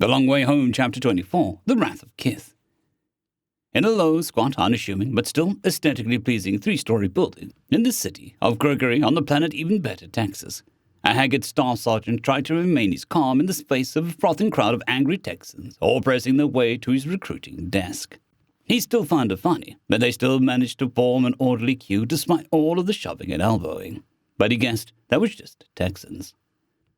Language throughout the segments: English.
The Long Way Home, Chapter 24, The Wrath of Kith. In a low, squat, unassuming, but still aesthetically pleasing three-story building in the city of Gregory on the planet Even Better, Texas, a haggard staff sergeant tried to remain his calm in the face of a frothing crowd of angry Texans, all pressing their way to his recruiting desk. He still found it funny that they still managed to form an orderly queue despite all of the shoving and elbowing. But he guessed that was just Texans.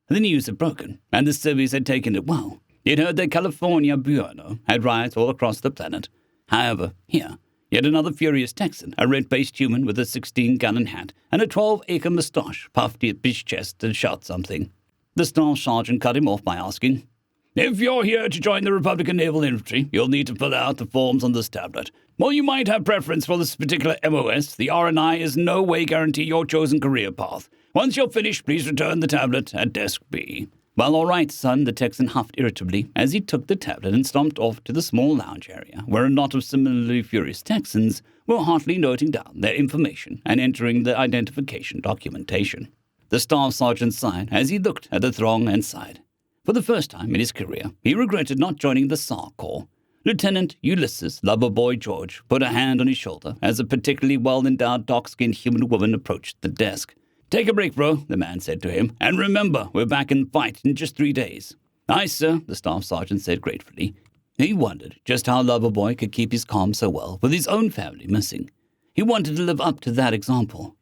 The news had broken, and the civvies had taken it well. He'd heard that California Buono had riots all across the planet. However, here, yet another furious Texan, a red-faced human with a 16-gallon hat and a 12-acre moustache, puffed at his chest and shot something. The staff sergeant cut him off by asking, "If you're here to join the Republican Naval Infantry, you'll need to fill out the forms on this tablet. While you might have preference for this particular MOS, the R&I is no way guarantee your chosen career path. Once you're finished, please return the tablet at Desk B." "Well, all right, son," the Texan huffed irritably as he took the tablet and stomped off to the small lounge area where a knot of similarly furious Texans were heartily noting down their information and entering the identification documentation. The staff sergeant sighed as he looked at the throng and sighed. For the first time in his career, he regretted not joining the SAR Corps. Lieutenant Ulysses Loverboy George put a hand on his shoulder as a particularly well-endowed, dark-skinned human woman approached the desk. "Take a break, bro," the man said to him, "and remember, we're back in fight in just 3 days. "Aye, sir," the staff sergeant said gratefully. He wondered just how Loverboy could keep his calm so well with his own family missing. He wanted to live up to that example.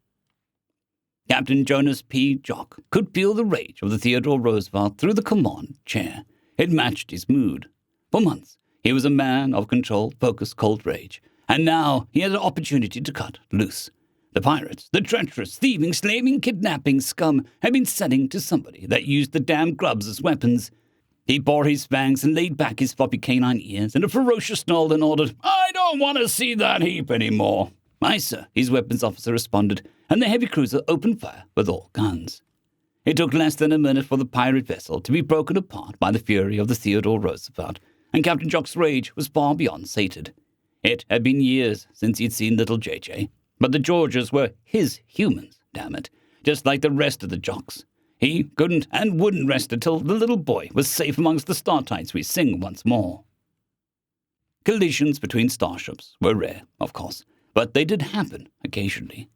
Captain Jonas P. Jock could feel the rage of the Theodore Roosevelt through the command chair. It matched his mood. For months, he was a man of controlled, focused, cold rage, and now he had an opportunity to cut loose. The pirates, the treacherous, thieving, slaving, kidnapping scum had been setting to somebody that used the damn grubs as weapons. He bore his fangs and laid back his floppy canine ears in a ferocious snarl and ordered, "I don't want to see that heap anymore." "Aye, sir," his weapons officer responded, and the heavy cruiser opened fire with all guns. It took less than a minute for the pirate vessel to be broken apart by the fury of the Theodore Roosevelt, and Captain Jock's rage was far beyond sated. It had been years since he'd seen little JJ. But the Georges were his humans, damn it, just like the rest of the Jocks. He couldn't and wouldn't rest until the little boy was safe amongst the star-tides we sing once more. Collisions between starships were rare, of course, but they did happen occasionally.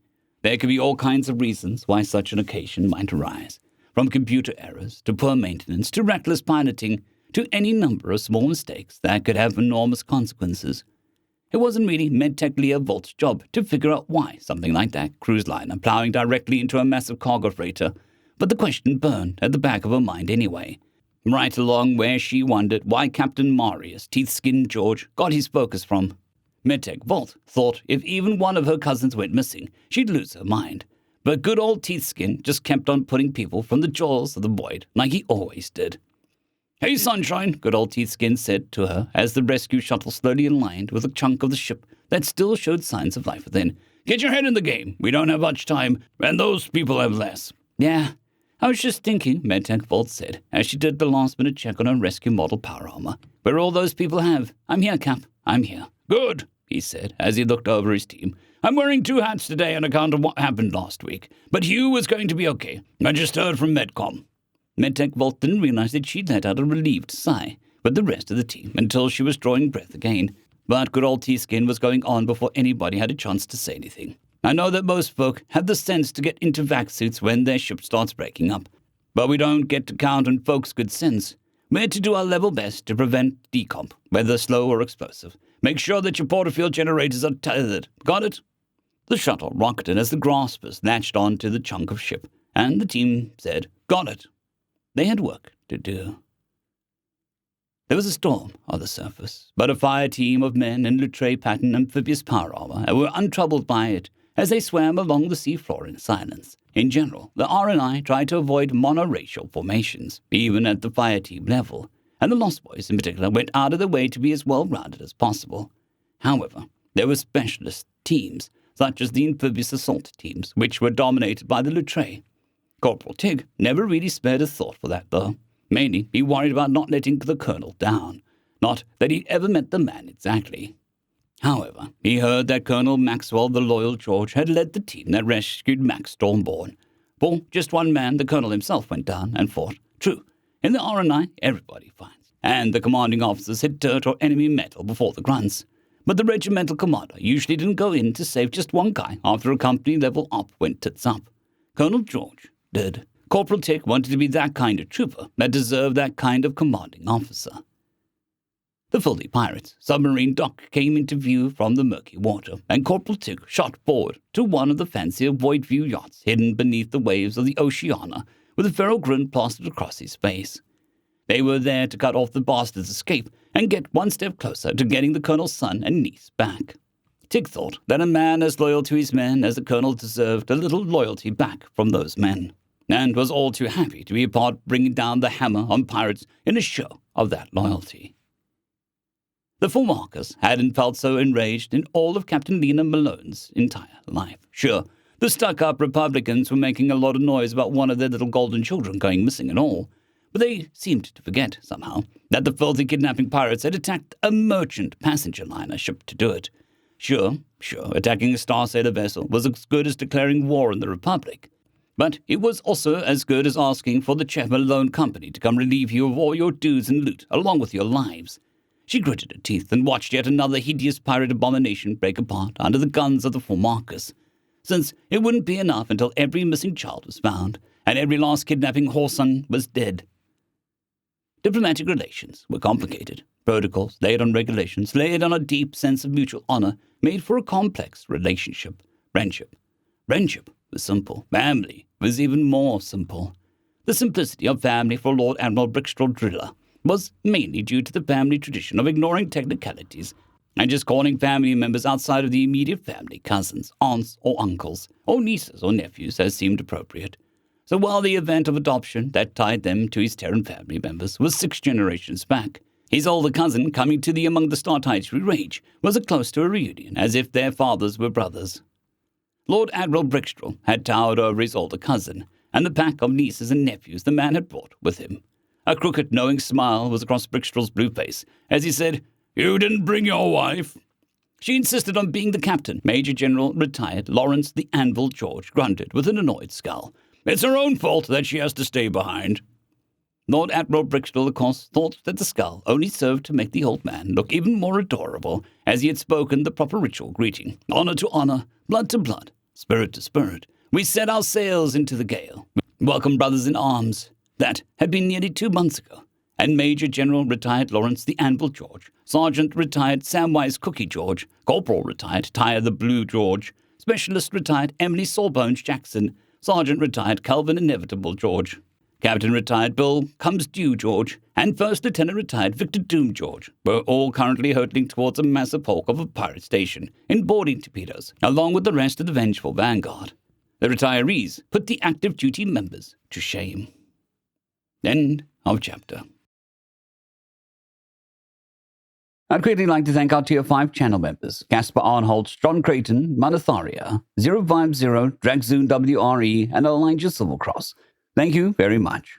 There could be all kinds of reasons why such an occasion might arise, from computer errors to poor maintenance to reckless piloting to any number of small mistakes that could have enormous consequences. It wasn't really MedTech Leah Volt's job to figure out why something like that cruise liner plowing directly into a massive cargo freighter, but the question burned at the back of her mind anyway. Right along where she wondered why Captain Marius Teeth-Skinned George got his focus from. MedTech Volt thought if even one of her cousins went missing, she'd lose her mind. But good old Teethskin just kept on putting people from the jaws of the void like he always did. "Hey, Sunshine," good old Teethskin said to her as the rescue shuttle slowly aligned with a chunk of the ship that still showed signs of life within. "Get your head in the game. We don't have much time, and those people have less." "Yeah, I was just thinking," MedTech Volt said as she did the last-minute check on her rescue model power armor. "Where all those people have. I'm here, Cap. I'm here." "Good," he said as he looked over his team. "I'm wearing 2 hats today on account of what happened last week, but Hugh is going to be okay. I just heard from Medcom." MedTech Volt didn't realize that she'd let out a relieved sigh with the rest of the team until she was drawing breath again. But good old T-Skin was going on before anybody had a chance to say anything. "I know that most folk have the sense to get into vac suits when their ship starts breaking up, but we don't get to count on folks' good sense. We're to do our level best to prevent decomp, whether slow or explosive. Make sure that your portafield generators are tethered. Got it?" The shuttle rocketed as the graspers latched onto the chunk of ship, and the team said, "Got it." They had work to do. There was a storm on the surface, but a fire team of men in Lutre pattern amphibious power armor were untroubled by it as they swam along the seafloor in silence. In general, the R&I tried to avoid monoracial formations, even at the fire team level, and the Lost Boys in particular went out of their way to be as well-rounded as possible. However, there were specialist teams, such as the amphibious assault teams, which were dominated by the Lutre. Corporal Tig never really spared a thought for that, though. Mainly, he worried about not letting the colonel down. Not that he'd ever met the man exactly. However, he heard that Colonel Maxwell the Loyal George had led the team that rescued Max Stormborn. For just one man, the colonel himself went down and fought. True, in the R&I, everybody fights. and the commanding officers hit dirt or enemy metal before the grunts. But the regimental commander usually didn't go in to save just one guy after a company level op went tits up. Colonel George did. Corporal Tick wanted to be that kind of trooper that deserved that kind of commanding officer. The Fully Pirates submarine dock came into view from the murky water, and Corporal Tick shot forward to one of the fancier void view yachts hidden beneath the waves of the Oceana, with a feral grin plastered across his face. They were there to cut off the bastard's escape and get one step closer to getting the colonel's son and niece back. Tick thought that a man as loyal to his men as the colonel deserved a little loyalty back from those men, and was all too happy to be a part bringing down the hammer on pirates in a show of that loyalty. The four markers hadn't felt so enraged in all of Captain Lena Malone's entire life. Sure, the stuck-up Republicans were making a lot of noise about one of their little golden children going missing and all, but they seemed to forget, somehow, that the filthy kidnapping pirates had attacked a merchant passenger liner ship to do it. Sure, attacking a Star Sailor vessel was as good as declaring war on the Republic. But it was also as good as asking for the Chef Malone Company to come relieve you of all your dues and loot, along with your lives. She gritted her teeth and watched yet another hideous pirate abomination break apart under the guns of the four markers, since it wouldn't be enough until every missing child was found, and every last kidnapping whoreson was dead. Diplomatic relations were complicated. Protocols laid on regulations, laid on a deep sense of mutual honor, made for a complex relationship. Friendship was simple. Family was even more simple. The simplicity of family for Lord Admiral Brickstraw Driller was mainly due to the family tradition of ignoring technicalities and just calling family members outside of the immediate family cousins, aunts or uncles, or nieces or nephews as seemed appropriate. So while the event of adoption that tied them to his Terran family members was 6 generations back, his older cousin coming to the Among the Star-Tides Rage was as close to a reunion as if their fathers were brothers. Lord Admiral Brickstraw had towered over his older cousin and the pack of nieces and nephews the man had brought with him. A crooked, knowing smile was across Brickstraw's blue face as he said, "You didn't bring your wife." She insisted on being the captain. Major General retired Lawrence the Anvil George grunted with an annoyed scowl. "It's her own fault that she has to stay behind." Lord Admiral Brickstraw, of course, thought that the skull only served to make the old man look even more adorable as he had spoken the proper ritual greeting. Honor to honor, blood to blood, spirit to spirit. We set our sails into the gale. Welcome, brothers in arms. That had been nearly 2 months ago, and Major General retired Lawrence the Anvil George, Sergeant retired Samwise Cookie George, Corporal retired Tyre the Blue George, Specialist retired Emily Sawbones Jackson, Sergeant retired Calvin Inevitable George, Captain retired Bill Comes Due George, and First Lieutenant retired Victor Doom George were all currently hurtling towards a massive hulk of a pirate station in boarding torpedoes, along with the rest of the vengeful vanguard. The retirees put the active duty members to shame. End of chapter. I'd greatly like to thank our Tier 5 channel members, Casper Arnholt, John Creighton, Manatharia, 050, Dragzoon WRE, and Elijah Silvercross. Thank you very much.